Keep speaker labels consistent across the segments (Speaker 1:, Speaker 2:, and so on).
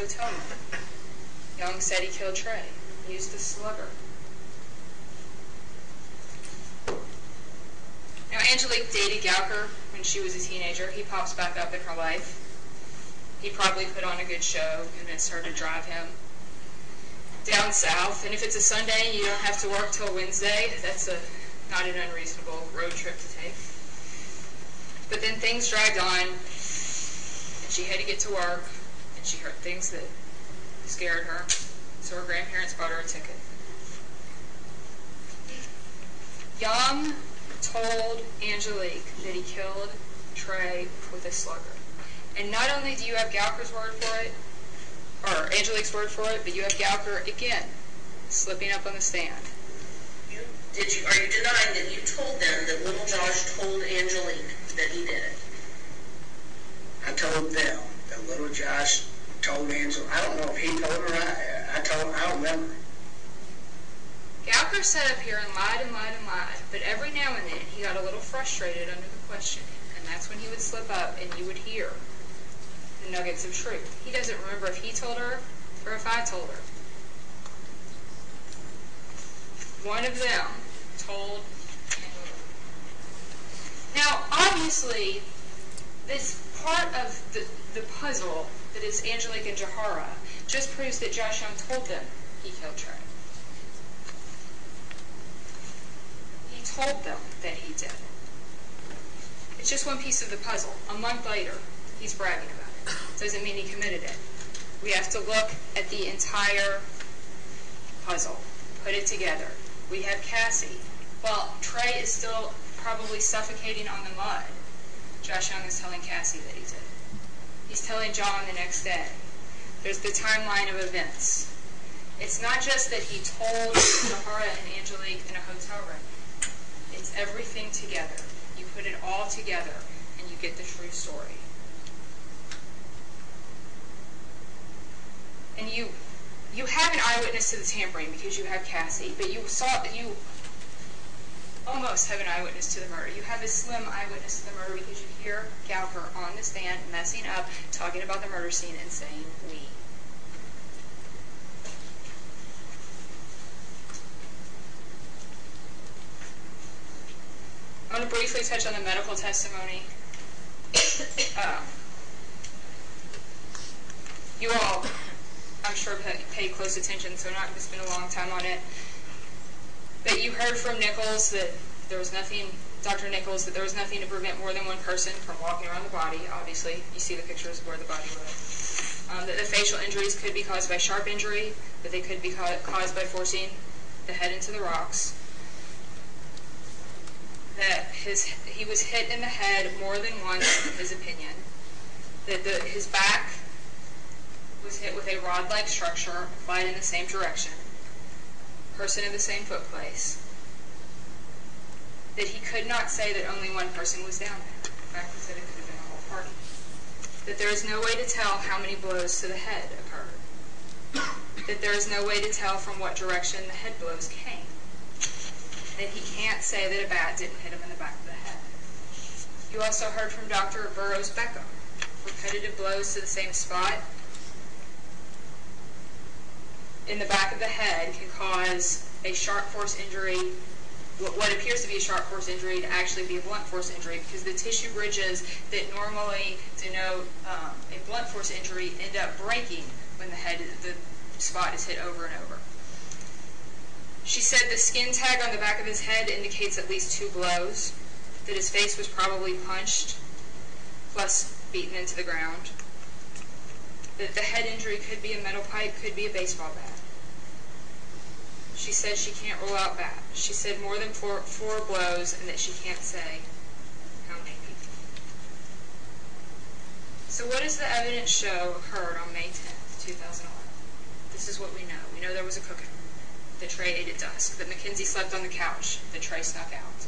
Speaker 1: hotel room. Young said he killed Trey. He used a slugger. Now, Angelique dated Gowker when she was a teenager. He pops back up in her life. He probably put on a good show, convinced her to drive him down south. And if it's a Sunday and you don't have to work till Wednesday, that's not an unreasonable road trip to take. But then things dragged on, and she had to get to work, and she heard things that scared her, so her grandparents bought her a ticket. Young told Angelique that he killed Trey with a slugger. And not only do you have Gowker's word for it, or Angelique's word for it, but you have Gowker again slipping up on the stand.
Speaker 2: Are you denying that you told them that little Josh told Angelique that he did it?
Speaker 3: I told them that little Josh told Angelique. I don't know if he told her. I don't remember.
Speaker 1: Gowker sat up here and lied and lied and lied, but every now and then he got a little frustrated under the questioning, and that's when he would slip up and you would hear the nuggets of truth. He doesn't remember if he told her or if I told her. One of them told Angelique. Now, obviously, this part of the puzzle that is Angelique and Jahara just proves that Josh Young told them he killed Trey. He told them that he did. It's just one piece of the puzzle. A month later, he's bragging about it. Doesn't mean he committed it. We have to look at the entire puzzle, put it together. We have Cassie. While Trey is still probably suffocating on the mud, Josh Young is telling Cassie that he did it. He's telling John the next day. There's the timeline of events. It's not just that he told Jahara and Angelique in a hotel room. It's everything together. You put it all together and you get the true story. And you have an eyewitness to the tampering because you have Cassie, but you almost have an eyewitness to the murder. You have a slim eyewitness to the murder because you hear Gowker on the stand messing up, talking about the murder scene and saying, "we." I want to briefly touch on the medical testimony. You all, I'm sure, pay close attention, so I'm not going to spend a long time on it. But you heard from Nichols that there was nothing, Dr. Nichols, that there was nothing to prevent more than one person from walking around the body. Obviously, you see the pictures of where the body was. That the facial injuries could be caused by sharp injury, that they could be caused by forcing the head into the rocks. That he was hit in the head more than once, in his opinion. That his back was hit with a rod-like structure applied in the same direction. Person in the same foot place. That he could not say that only one person was down there. In fact, he said it could have been a whole party. That there is no way to tell how many blows to the head occurred. That there is no way to tell from what direction the head blows came. That he can't say that a bat didn't hit him in the back of the head. You also heard from Dr. Burroughs-Beckham. Repetitive blows to the same spot in the back of the head can cause a sharp force injury, what appears to be a sharp force injury to actually be a blunt force injury, because the tissue bridges that normally denote a blunt force injury end up breaking when the spot is hit over and over. She said the skin tag on the back of his head indicates at least 2 blows, that his face was probably punched, plus beaten into the ground, that the head injury could be a metal pipe, could be a baseball bat. She said she can't rule out bat. She said more than four blows, and that she can't say how many people. So what does the evidence show occurred on May 10th, 2011? This is what we know. We know there was a cookout. That Trey ate at dusk. That Mackenzie slept on the couch. That Trey snuck out.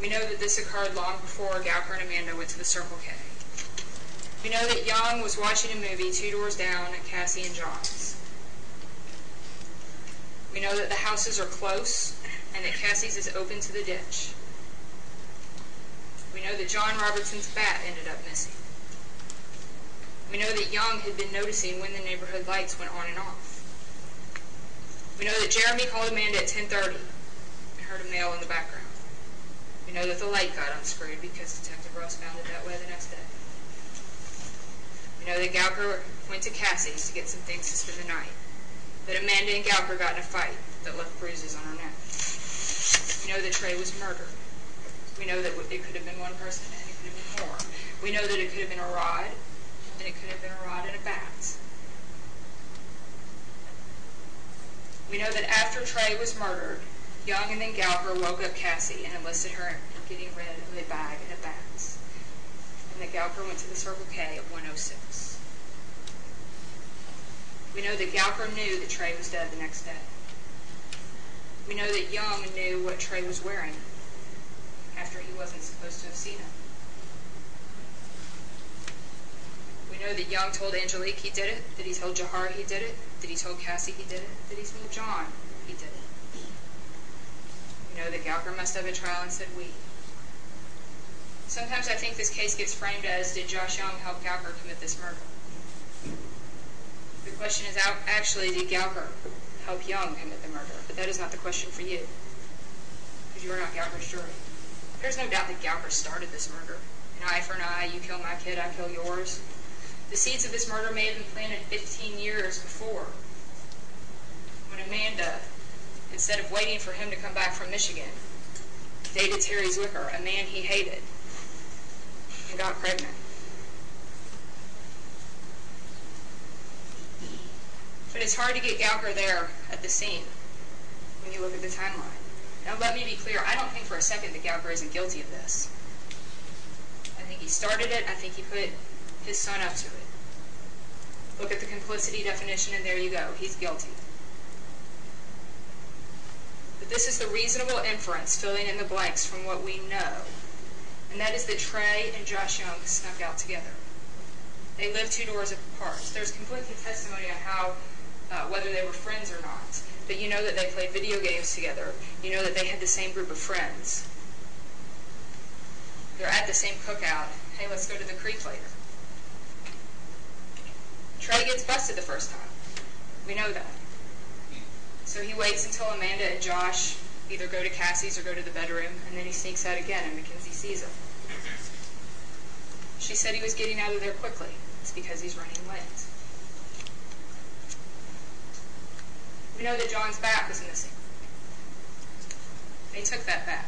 Speaker 1: We know that this occurred long before Gowker and Amanda went to the Circle K. We know that Young was watching a movie 2 doors down at Cassie and John's. We know that the houses are close and that Cassie's is open to the ditch. We know that John Robertson's bat ended up missing. We know that Young had been noticing when the neighborhood lights went on and off. We know that Jeremy called Amanda at 10:30 and heard a male in the background. We know that the light got unscrewed because Detective Ross found it that way the next day. We know that Gowker went to Cassie's to get some things to spend the night. That Amanda and Gowker got in a fight that left bruises on her neck. We know that Trey was murdered. We know that it could have been one person and it could have been more. We know that it could have been a rod, and it could have been a rod and a bat. We know that after Trey was murdered, Young and then Gowker woke up Cassie and enlisted her in getting rid of a bag and a bat. And that Gowker went to the Circle K at 1:06. We know that Gowker knew that Trey was dead the next day. We know that Young knew what Trey was wearing after he wasn't supposed to have seen him. We know that Young told Angelique he did it, that he told Jahar he did it, that he told Cassie he did it, that he told John he did it. We know that Gowker messed up at trial and said we. Sometimes I think this case gets framed as, did Josh Young help Gowker commit this murder? The question is actually, did Gowker help Young commit the murder? But that is not the question for you, because you are not Gowker's jury. There's no doubt that Gowker started this murder. An eye for an eye, you kill my kid, I kill yours. The seeds of this murder may have been planted 15 years before, when Amanda, instead of waiting for him to come back from Michigan, dated Terry Zwicker, a man he hated, and got pregnant. But it's hard to get Gowker there at the scene when you look at the timeline. Now let me be clear, I don't think for a second that Gowker isn't guilty of this. I think he started it, I think he put his son up to it. Look at the complicity definition and there you go, he's guilty. But this is the reasonable inference filling in the blanks from what we know, and that is that Trey and Josh Young snuck out together. They lived 2 doors apart. There's conflicting testimony on how, whether they were friends or not, but you know that they played video games together. You know that they had the same group of friends. They're at the same cookout. Hey, let's go to the creek later. Trey gets busted the first time. We know that. So he waits until Amanda and Josh either go to Cassie's or go to the bedroom, and then he sneaks out again, and Mackenzie sees him. She said he was getting out of there quickly. It's because he's running late. We know that John's bat was missing. They took that bat.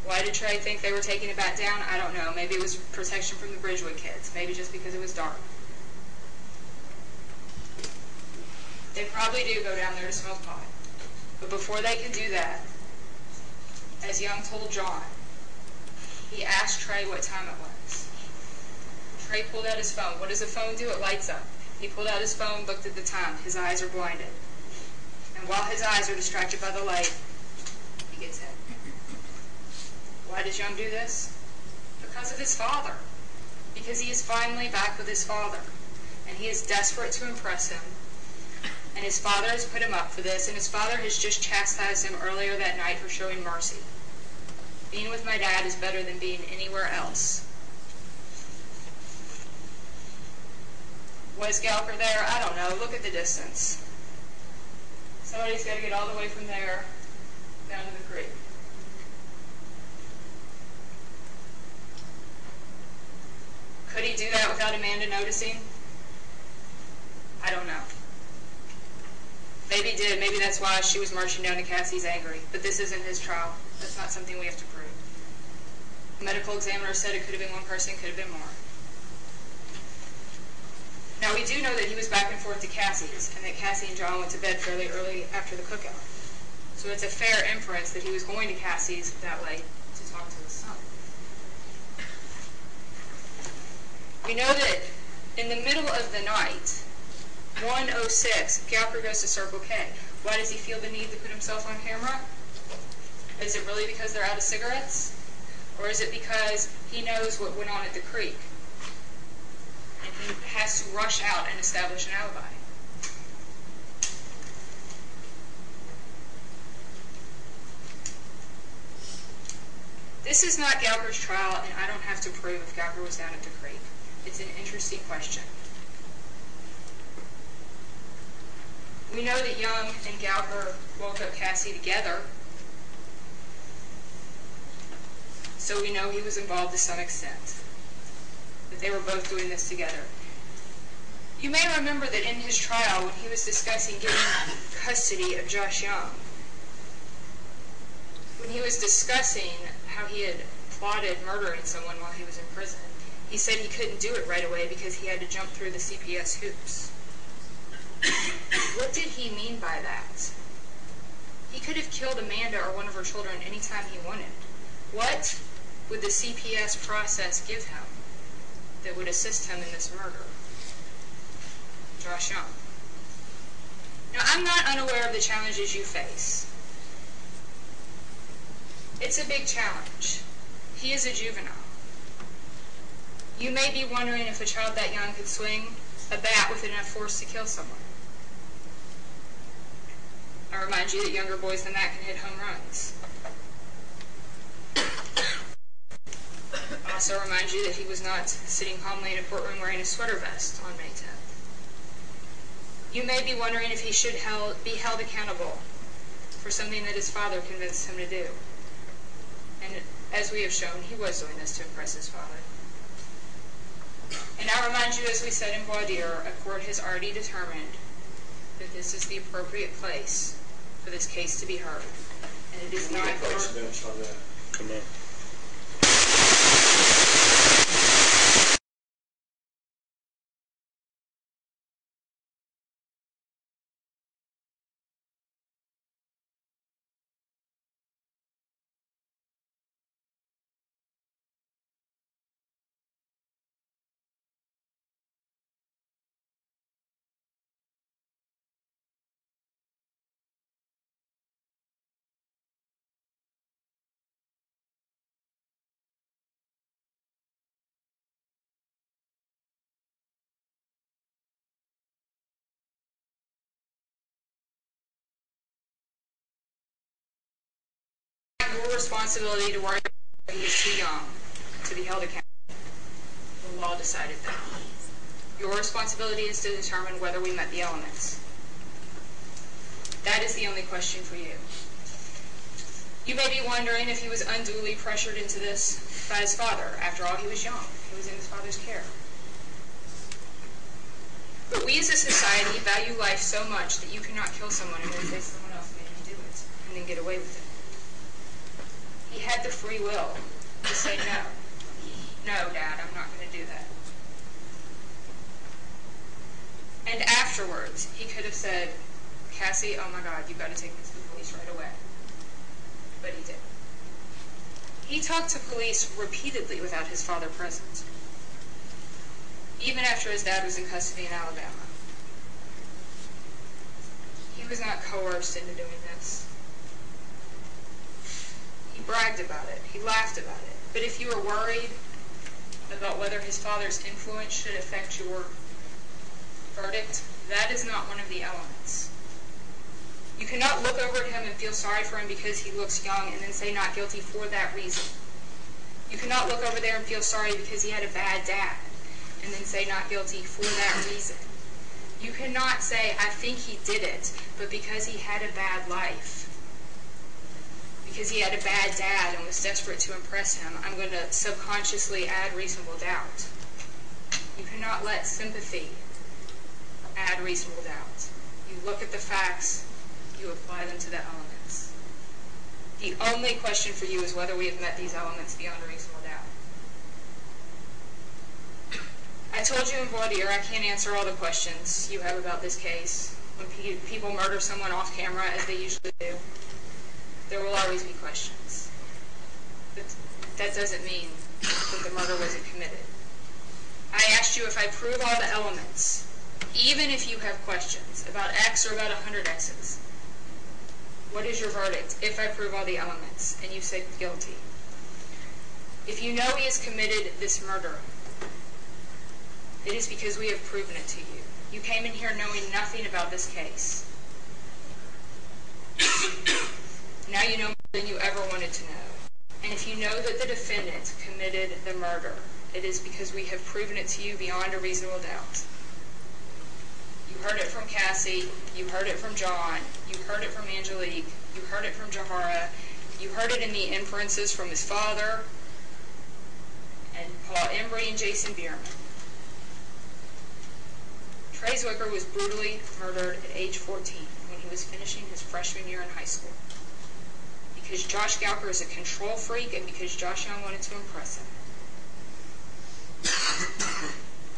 Speaker 1: Why did Trey think they were taking a bat down? I don't know. Maybe it was protection from the Bridgewood kids. Maybe just because it was dark. They probably do go down there to smoke pot. But before they can do that, as Young told John, he asked Trey what time it was. Trey pulled out his phone. What does a phone do? It lights up. He pulled out his phone, looked at the time. His eyes are blinded. And while his eyes are distracted by the light, he gets hit. Why does Young do this? Because of his father. Because he is finally back with his father. And he is desperate to impress him. And his father has put him up for this, and his father has just chastised him earlier that night for showing mercy. Being with my dad is better than being anywhere else. Was Gowker there? I don't know. Look at the distance. Somebody's got to get all the way from there down to the creek. Could he do that without Amanda noticing? I don't know. Maybe he did. Maybe that's why she was marching down to Cassie's angry. But this isn't his trial. That's not something we have to prove. The medical examiner said it could have been one person, could have been more. Now, we do know that he was back and forth to Cassie's, and that Cassie and John went to bed fairly early after the cookout. So it's a fair inference that he was going to Cassie's that late to talk to his son. We know that in the middle of the night, 1:06, Gowker goes to Circle K. Why does he feel the need to put himself on camera? Is it really because they're out of cigarettes? Or is it because he knows what went on at the creek? And he has to rush out and establish an alibi. This is not Gowker's trial, and I don't have to prove if Gowker was down at the creek. It's an interesting question. We know that Young and Gallagher woke up Cassie together, so we know he was involved to some extent, that they were both doing this together. You may remember that in his trial, when he was discussing getting custody of Josh Young, when he was discussing how he had plotted murdering someone while he was in prison, he said he couldn't do it right away because he had to jump through the CPS hoops. What did he mean by that? He could have killed Amanda or one of her children anytime he wanted. What would the CPS process give him that would assist him in this murder? Josh Young. Now, I'm not unaware of the challenges you face. It's a big challenge. He is a juvenile. You may be wondering if a child that young could swing a bat with enough force to kill someone. I remind you that younger boys than that can hit home runs. I also remind you that he was not sitting calmly in a courtroom wearing a sweater vest on May 10th. You may be wondering if he should be held accountable for something that his father convinced him to do. And as we have shown, he was doing this to impress his father. And I remind you, as we said in voir dire, a court has already determined that this is the appropriate place for this case to be heard. And it is not
Speaker 4: bench on that.
Speaker 5: Come on.
Speaker 1: your responsibility to worry about he is too young to be held accountable. The law decided that. Your responsibility is to determine whether we met the elements. That is the only question for you. You may be wondering if he was unduly pressured into this by his father. After all, he was young. He was in his father's care. But we as a society value life so much that you cannot kill someone and then say someone else made you do it and then get away with it. He had the free will to say no. No, Dad, I'm not going to do that. And afterwards, he could have said, Cassie, oh my God, you've got to take this to the police right away. But he didn't. He talked to police repeatedly without his father present, even after his dad was in custody in Alabama. He was not coerced into doing this. He bragged about it. He laughed about it. But if you are worried about whether his father's influence should affect your verdict, that is not one of the elements. You cannot look over at him and feel sorry for him because he looks young and then say not guilty for that reason. You cannot look over there and feel sorry because he had a bad dad and then say not guilty for that reason. You cannot say, I think he did it, but because he had a bad life, because he had a bad dad and was desperate to impress him, I'm going to subconsciously add reasonable doubt. You cannot let sympathy add reasonable doubt. You look at the facts, you apply them to the elements. The only question for you is whether we have met these elements beyond a reasonable doubt. I told you in voir dire I can't answer all the questions you have about this case. When people murder someone off camera, as they usually do, there will always be questions. But that doesn't mean that the murder wasn't committed. I asked you if I prove all the elements, even if you have questions about X or about 100 X's. What is your verdict if I prove all the elements? And you said guilty. If you know he has committed this murder, it is because we have proven it to you. You came in here knowing nothing about this case. Now you know more than you ever wanted to know. And if you know that the defendant committed the murder, it is because we have proven it to you beyond a reasonable doubt. You heard it from Cassie, you heard it from John, you heard it from Angelique, you heard it from Jahara, you heard it in the inferences from his father, and Paul Embry and Jason Bierman. Trey Zwicker was brutally murdered at age 14 when he was finishing his freshman year in high school. Because Josh Gauker is a control freak and because Josh Young wanted to impress him.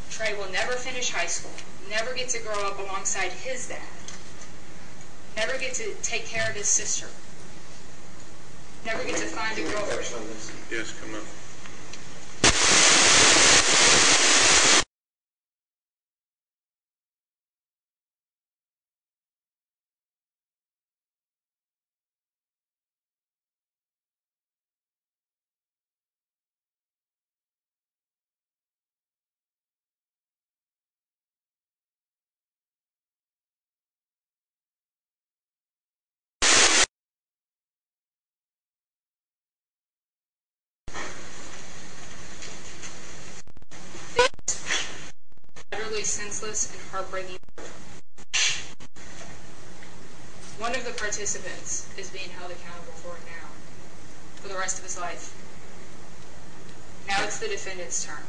Speaker 1: Trey will never finish high school, never get to grow up alongside his dad, never get to take care of his sister, never get to find a girlfriend.
Speaker 4: Yes, come on.
Speaker 1: Utterly senseless and heartbreaking. One of the participants is being held accountable for it now, for the rest of his life. Now it's the defendant's turn.